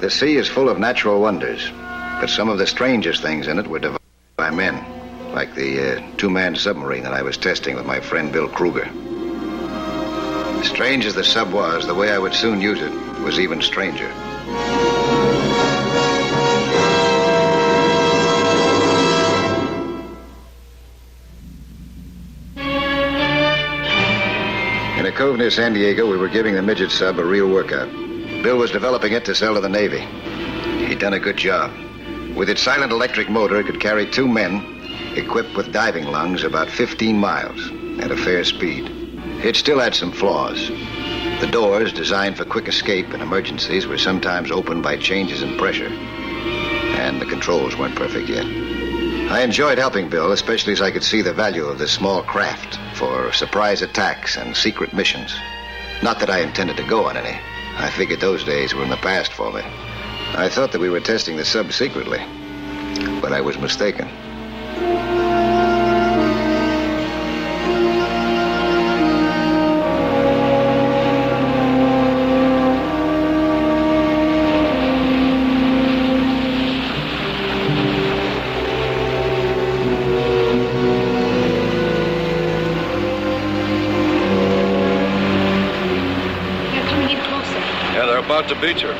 The sea is full of natural wonders, but some of the strangest things in it were devised by men, like the two-man submarine that I was testing with my friend Bill Kruger. Strange as the sub was, the way I would soon use it was even stranger. In a cove near San Diego, we were giving the Midget sub a real workout. Bill was developing it to sell to the Navy. He'd done a good job. With its silent electric motor, it could carry two men, equipped with diving lungs, about 15 miles at a fair speed. It still had some flaws. The doors, designed for quick escape in emergencies, were sometimes opened by changes in pressure. And the controls weren't perfect yet. I enjoyed helping Bill, especially as I could see the value of this small craft for surprise attacks and secret missions. Not that I intended to go on any. I figured those days were in the past for me. I thought that we were testing the sub secretly, but I was mistaken. About to beach her.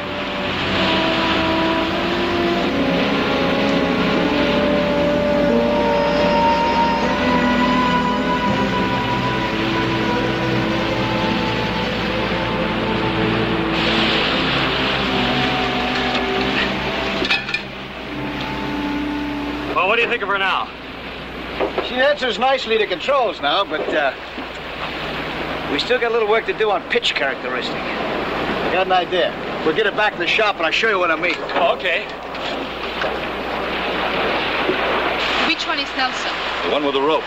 Well, what do you think of her now? She answers nicely to controls now, but we still got a little work to do on pitch characteristic. I got an idea. We'll get it back in the shop, and I'll show you what I mean. Oh, okay. Which one is Nelson? The one with the rope.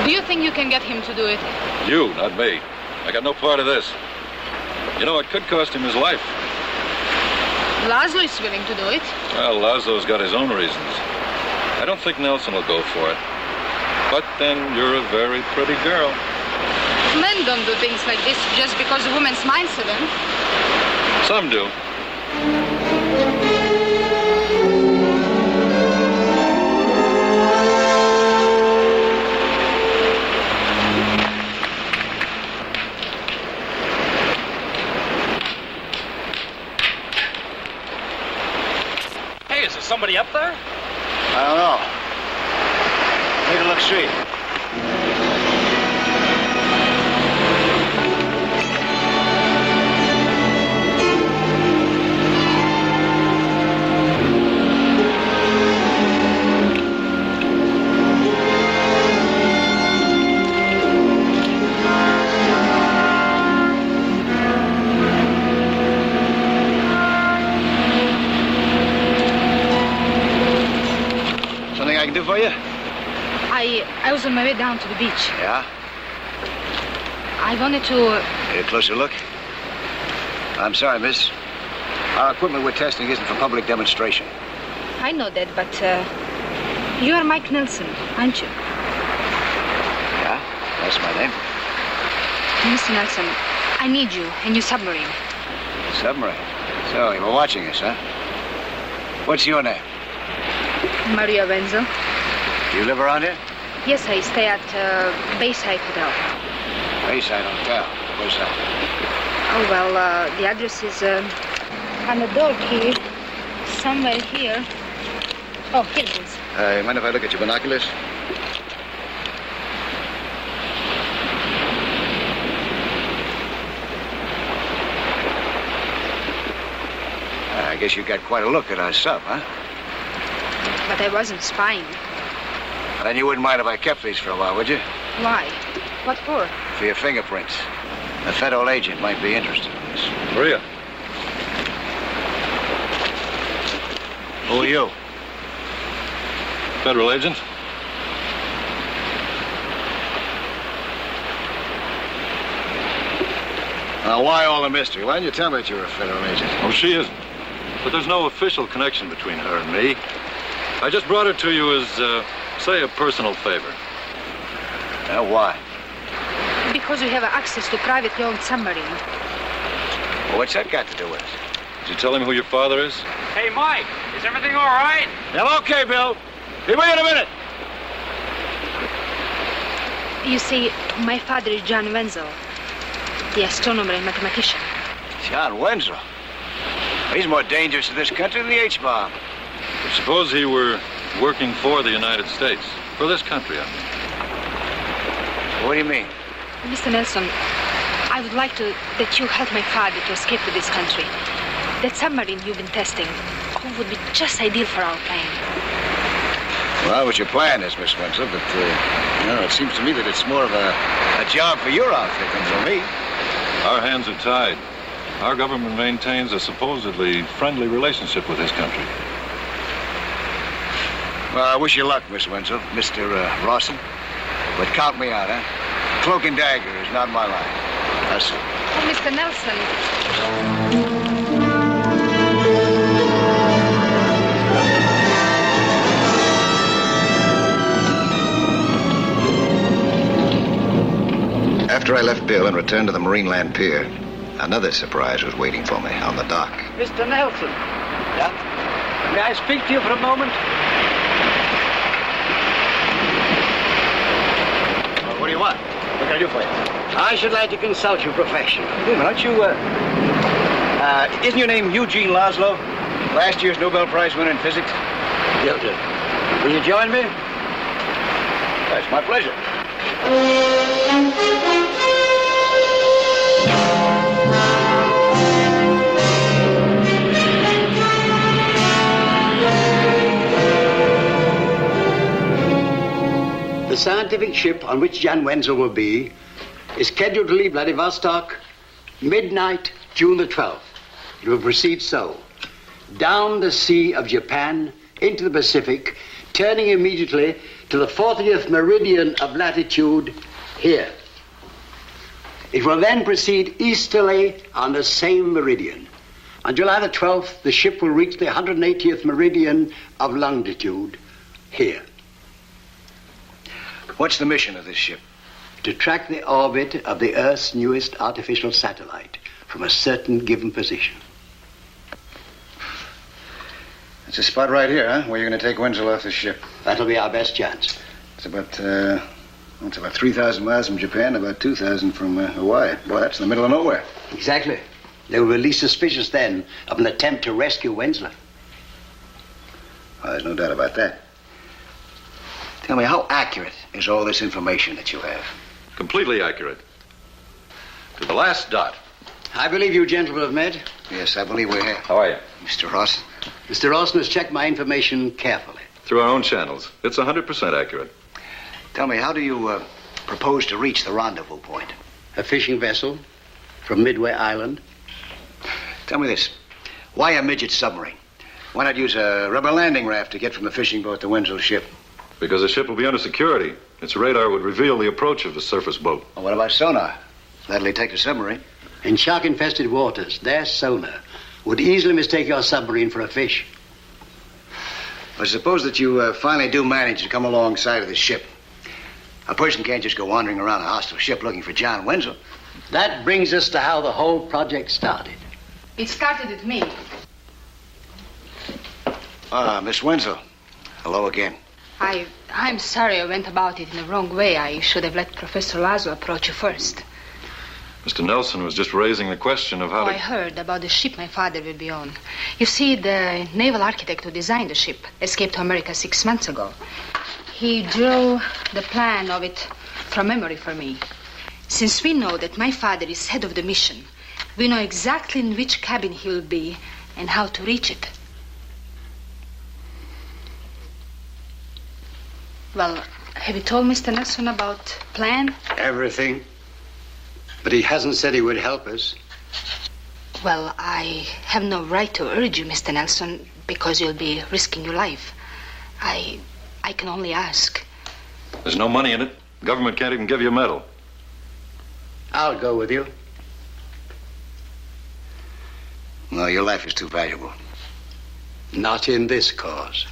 Do you think you can get him to do it? You, not me. I got no part of this. You know, it could cost him his life. Laszlo is willing to do it. Well, Laszlo's got his own reasons. I don't think Nelson will go for it. But then you're a very pretty girl. Men don't do things like this just because a woman smiles at them. Some do. Hey, is there somebody up there? I don't know. Take a look, see. For you? I was on my way down to the beach. Yeah? I wanted to... Get a closer look. I'm sorry, miss. Our equipment we're testing isn't for public demonstration. I know that, but you are Mike Nelson, aren't you? Yeah, that's my name. Mr. Nelson, I need you and your submarine. Submarine? So, you were watching us, huh? What's your name? Maria Wenzel. Do you live around here? Yes, I stay at Bayside Hotel. Bayside Hotel? Where's that? Oh, well, the address is on the door here. Somewhere here. Oh, here it is. Mind if I look at your binoculars? I guess you got quite a look at our sub, huh? But I wasn't spying. Then you wouldn't mind if I kept these for a while, would you? Why? What for? For your fingerprints. A federal agent might be interested in this. Maria. Who are you? Federal agent. Now, why all the mystery? Why didn't you tell me that you were a federal agent? Oh, she isn't. But there's no official connection between her and me. I just brought her to you as, say, a personal favor. Why? Because you have access to privately owned submarine. Well, what's that got to do with it? Did you tell him who your father is? Hey, Mike, is everything all right? Yeah, okay, Bill. Be with you in a minute. You see, my father is John Wenzel, the astronomer and mathematician. John Wenzel? He's more dangerous to this country than the H-bomb. But suppose he were working for the United States. For this country, I mean. What do you mean? Mr. Nelson, I would like that you help my father to escape to this country. That submarine you've been testing would be just ideal for our plane. Well, what your plan is, Miss Wenzel, but, it seems to me that it's more of a job for your outfit than for me. Our hands are tied. Our government maintains a supposedly friendly relationship with this country. Well, I wish you luck, Miss Wenzel, Mr. Rawson. But count me out, huh? Cloak and dagger is not my line. That's it. Oh, Mr. Nelson. After I left Bill and returned to the Marineland Pier, another surprise was waiting for me on the dock. Mr. Nelson. Yeah? May I speak to you for a moment? Well, what do you want? What can I do for you? I should like to consult your profession. Wait a minute, aren't you, isn't your name Eugene Laszlo? Last year's Nobel Prize winner in physics? Yes, sir. Will you join me? That's my pleasure. The scientific ship on which Jan Wenzel will be is scheduled to leave Vladivostok midnight, June the 12th. It will proceed so. Down the Sea of Japan into the Pacific, turning immediately to the 40th meridian of latitude here. It will then proceed easterly on the same meridian. On July the 12th, the ship will reach the 180th meridian of longitude here. What's the mission of this ship? To track the orbit of the Earth's newest artificial satellite from a certain given position. It's a spot right here, huh? Where you're going to take Wenzel off the ship. That'll be our best chance. It's about 3,000 miles from Japan, about 2,000 from Hawaii. Boy, that's in the middle of nowhere. Exactly. They will be least suspicious then of an attempt to rescue Wenzel. Well, there's no doubt about that. Tell me, how accurate is all this information that you have? Completely accurate. To the last dot. I believe you gentlemen have met. Yes, I believe we have. How are you? Mr. Ross. Mr. Rawson has checked my information carefully. Through our own channels. It's 100% accurate. Tell me, how do you propose to reach the rendezvous point? A fishing vessel from Midway Island. Tell me this. Why a midget submarine? Why not use a rubber landing raft to get from the fishing boat to Wenzel's ship? Because the ship will be under security. Its radar would reveal the approach of the surface boat. Well, what about sonar? That'll take a submarine. In shark-infested waters, their sonar would easily mistake your submarine for a fish. But suppose that you finally do manage to come alongside of the ship. A person can't just go wandering around a hostile ship looking for John Wenzel. That brings us to how the whole project started. It started with me. Miss Wenzel. Hello again. I'm sorry I went about it in the wrong way. I should have let Professor Laszlo approach you first. Mr. Nelson was just raising the question of how I heard about the ship my father will be on. You see, the naval architect who designed the ship escaped to America 6 months ago. He drew the plan of it from memory for me. Since we know that my father is head of the mission, we know exactly in which cabin he will be and how to reach it. Well, have you told Mr. Nelson about plan? Everything. But he hasn't said he would help us. Well, I have no right to urge you, Mr. Nelson, because you'll be risking your life. I can only ask. There's no money in it. The government can't even give you a medal. I'll go with you. No, your life is too valuable. Not in this cause.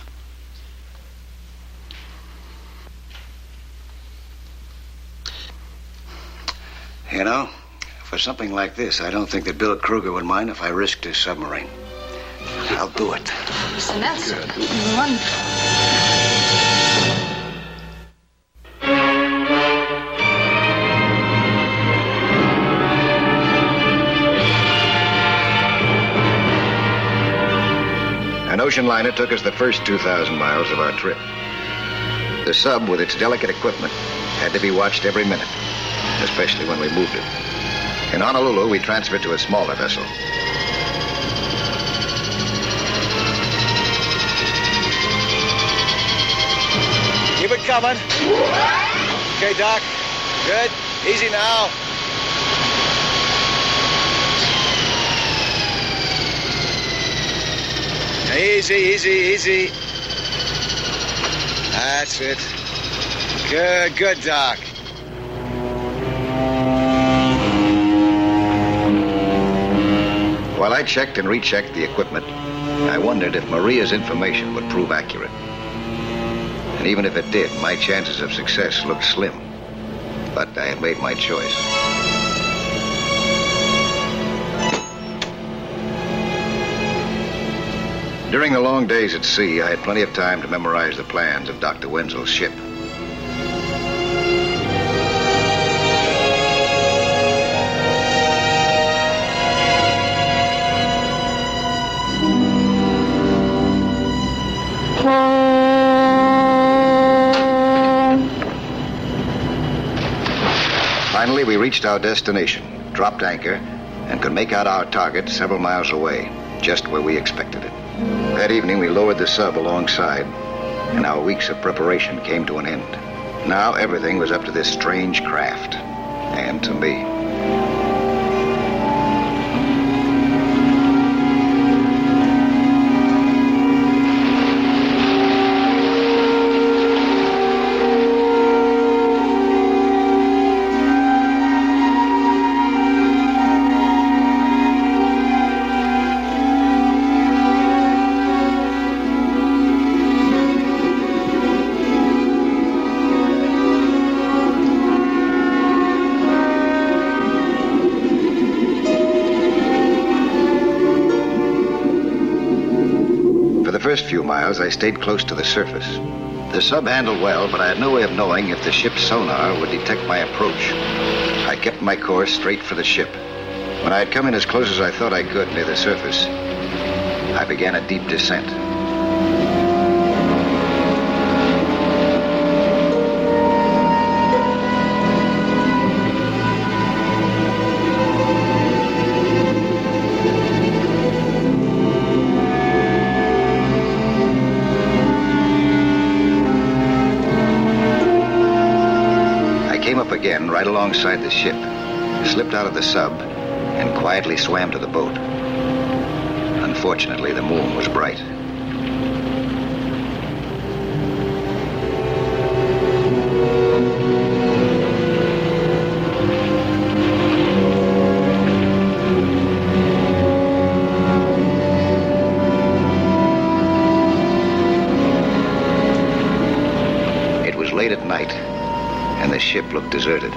You know, for something like this, I don't think that Bill Kruger would mind if I risked his submarine. I'll do it. Mr. Nelson. Wonderful. An ocean liner took us the first 2,000 miles of our trip. The sub, with its delicate equipment, had to be watched every minute, especially when we moved it. In Honolulu, we transferred to a smaller vessel. Keep it coming. Okay, Doc. Good. Easy now. Easy, easy, easy. That's it. Good, Doc. While I checked and rechecked the equipment, I wondered if Maria's information would prove accurate. And even if it did, my chances of success looked slim. But I had made my choice. During the long days at sea, I had plenty of time to memorize the plans of Dr. Wenzel's ship. Finally, we reached our destination, dropped anchor, and could make out our target several miles away, just where we expected it. That evening, we lowered the sub alongside, and our weeks of preparation came to an end. Now everything was up to this strange craft, and to me. First few miles, I stayed close to the surface. The sub handled well, but I had no way of knowing if the ship's sonar would detect my approach. I kept my course straight for the ship. When I had come in as close as I thought I could near the surface, I began a deep descent. Again, right alongside the ship, slipped out of the sub, and quietly swam to the boat. Unfortunately, the moon was bright. It was late at night, and the ship looked deserted.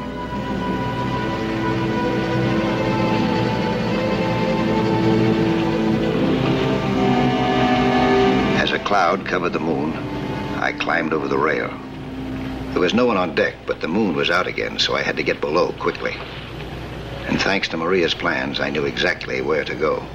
As a cloud covered the moon, I climbed over the rail. There was no one on deck, but the moon was out again, so I had to get below quickly. And thanks to Maria's plans, I knew exactly where to go.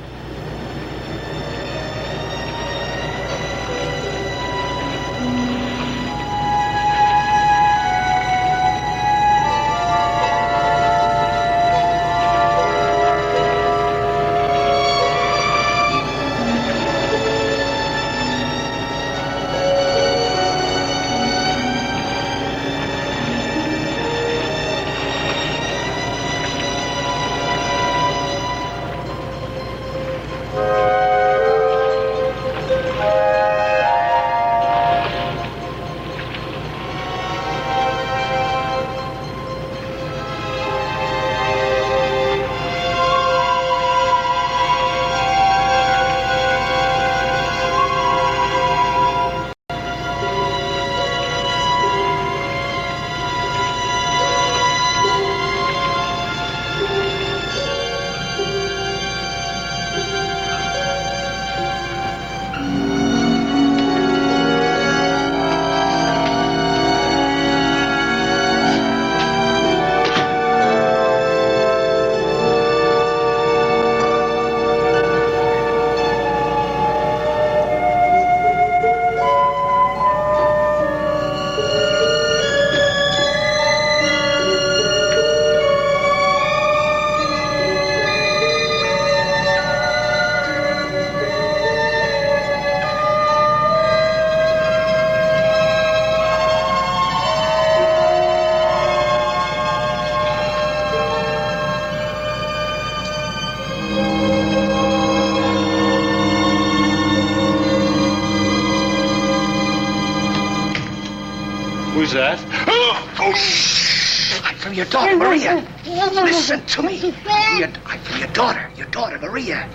is that? Oh, shh! I'm from your daughter, Maria. Listen to me. I'm from your daughter, Maria.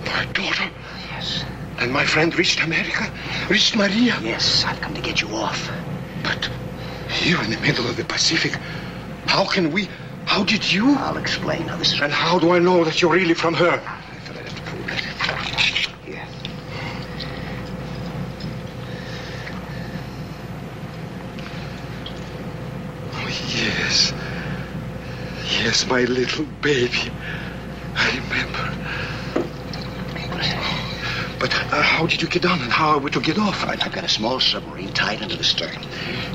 My daughter? Yes. And my friend reached America? Reached Maria? Yes, I've come to get you off. But here in the middle of the Pacific, how did you? I'll explain. Now, this is... And how do I know that you're really from her? I thought I'd have to prove it. Here. Oh, yes. Yes, my little baby. I remember. But how did you get on and how are we to get off? All right, I've got a small submarine tied into the stern.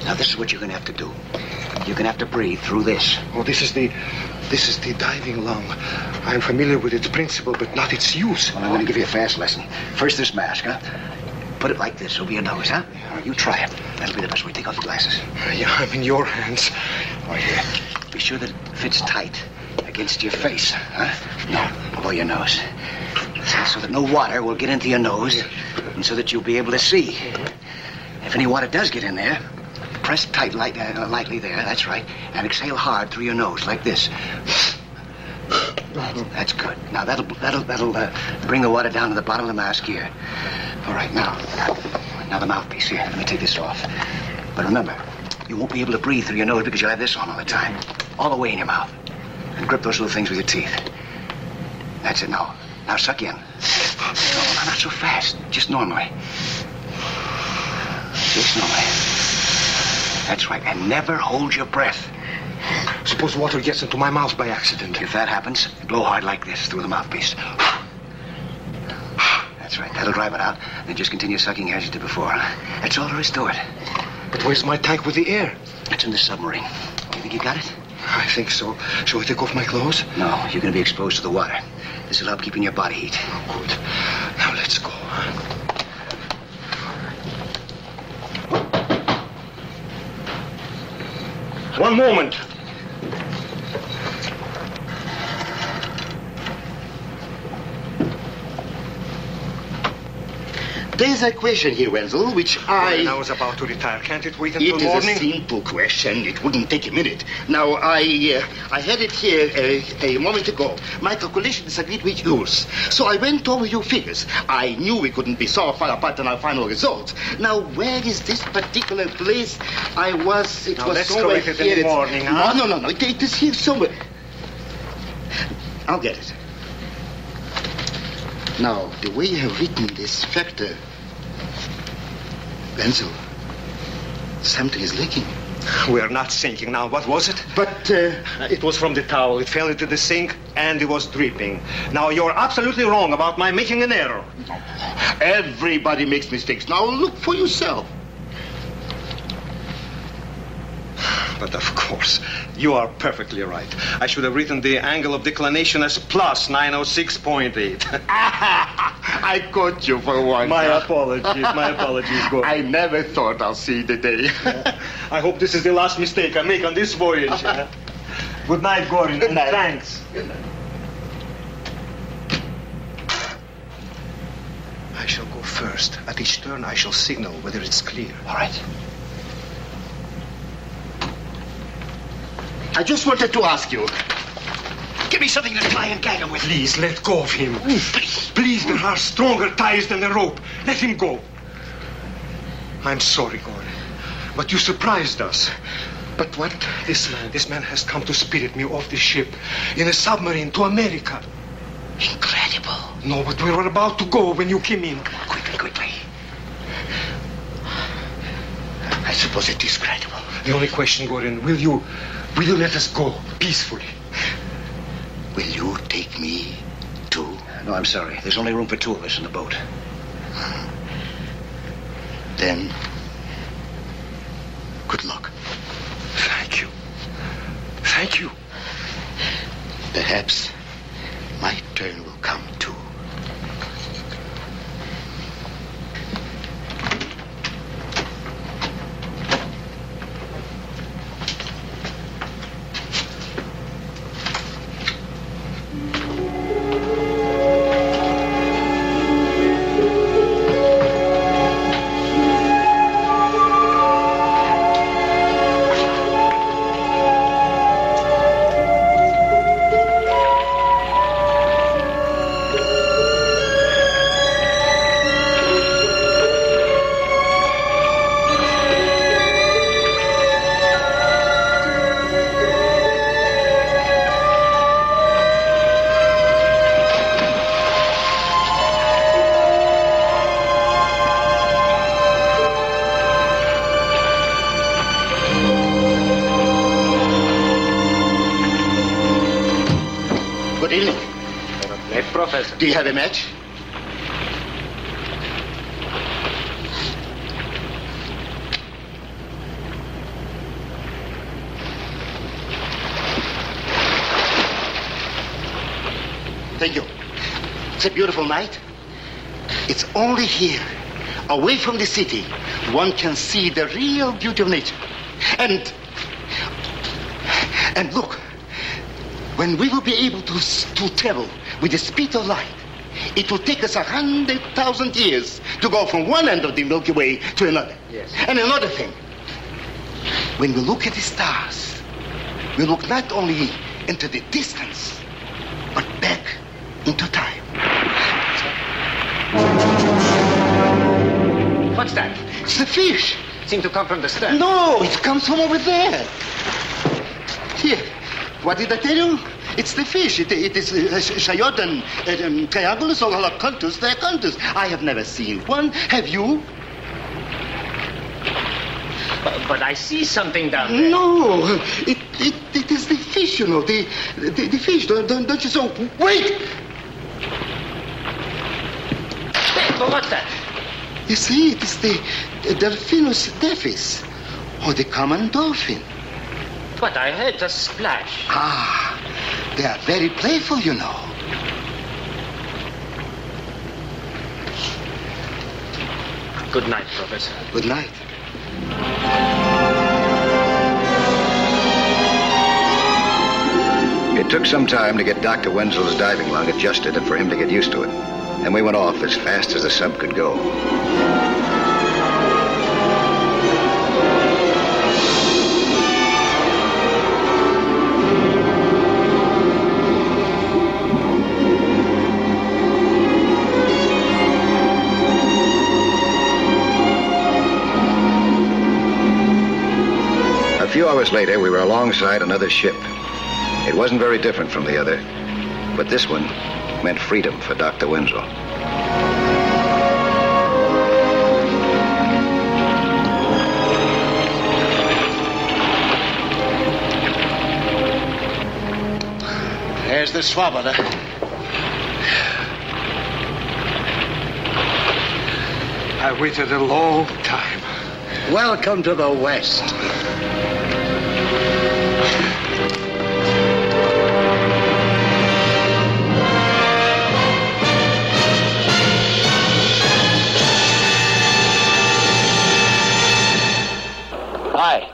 Now, this is what you're going to have to do. You're going to have to breathe through this. Oh, this is the diving lung. I'm familiar with its principle, but not its use. Well, I'm going to give you a fast lesson. First, this mask, huh? Put it like this over your nose, huh? All right, you try it. That'll be the best way. Take off your glasses. Yeah, I'm in your hands. Right here. Be sure that it fits tight against your face, huh? No, below your nose. So that no water will get into your nose, and so that you'll be able to see. If any water does get in there, press tight, lightly there. That's right, and exhale hard through your nose, like this. That's good. Now that'll bring the water down to the bottom of the mask here. All right, now the mouthpiece here. Let me take this off. But remember, you won't be able to breathe through your nose because you'll have this on all the time, all the way in your mouth, and grip those little things with your teeth. That's it. Now suck in. No, not so fast. Just normally. Just normally. That's right. And never hold your breath. Suppose water gets into my mouth by accident. If that happens, blow hard like this through the mouthpiece. That's right. That'll drive it out. Then just continue sucking as you did before. That's all there is to it. But where's my tank with the air? It's in the submarine. You think you got it? I think so. Shall I take off my clothes? No, you're going to be exposed to the water. This will help keeping your body heat. Oh, good. Now let's go. One moment. There's a question here, Wenzel, which I was about to retire. Can't it wait until morning? It is a simple question. It wouldn't take a minute. Now, I had it here a moment ago. My calculations agreed with yours. So I went over your figures. I knew we couldn't be so far apart in our final results. Now, where is this particular place? It was somewhere it here. In the morning, huh? No. It is here somewhere. I'll get it. Now, the way you have written this factor, Wenzel, something is leaking. We're not sinking now. What was it? But, It was from the towel. It fell into the sink, and it was dripping. Now, you're absolutely wrong about my making an error. Everybody makes mistakes. Now, look for yourself. But of course, you are perfectly right. I should have written the angle of declination as plus 906.8. I caught you for once. My apologies, Gordon. I never thought I'll see the day. I hope this is the last mistake I make on this voyage. Good night, Gordon. Good night. And thanks. Good night. I shall go first. At each turn, I shall signal whether it's clear. All right. I just wanted to ask you. Give me something to try and gag him with. Please, let go of him. Please, there are stronger ties than the rope. Let him go. I'm sorry, Gordon, but you surprised us. But what? This man has come to spirit me off the ship in a submarine to America. Incredible. No, but we were about to go when you came in. Quickly. I suppose it is credible. The only question, Gordon, will you let us go peacefully? Will you take me too? No, I'm sorry. There's only room for two of us in the boat. Then, good luck. Thank you. Thank you. Perhaps my turn will come too. Nelson. Do you have a match? Thank you. It's a beautiful night. It's only here, away from the city, one can see the real beauty of nature. And look, when we will be able to travel with the speed of light, it will take us 100,000 years to go from one end of the Milky Way to another. Yes. And another thing, when we look at the stars, we look not only into the distance, but back into time. What's that? It's the fish. Seemed to come from the stern. No, it comes from over there. Here, what did I tell you? It's the fish. It is shayot and triangulus or holocontus. They're contus. I have never seen one. Have you? But I see something down there. No, it is the fish, you know. The fish. Don't you so? Wait! Hey, but what's that? You see, it is the Delphinus dephis, or the common dolphin. But I heard a splash. Ah, they are very playful, you know. Good night, Professor. Good night. It took some time to get Dr. Wenzel's diving lung adjusted and for him to get used to it. And we went off as fast as the sub could go. A few hours later, we were alongside another ship. It wasn't very different from the other, but this one meant freedom for Dr. Wenzel. There's the swabber. I waited a long time. Welcome to the West. Hi,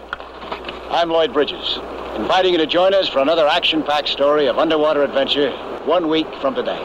I'm Lloyd Bridges, inviting you to join us for another action-packed story of underwater adventure 1 week from today.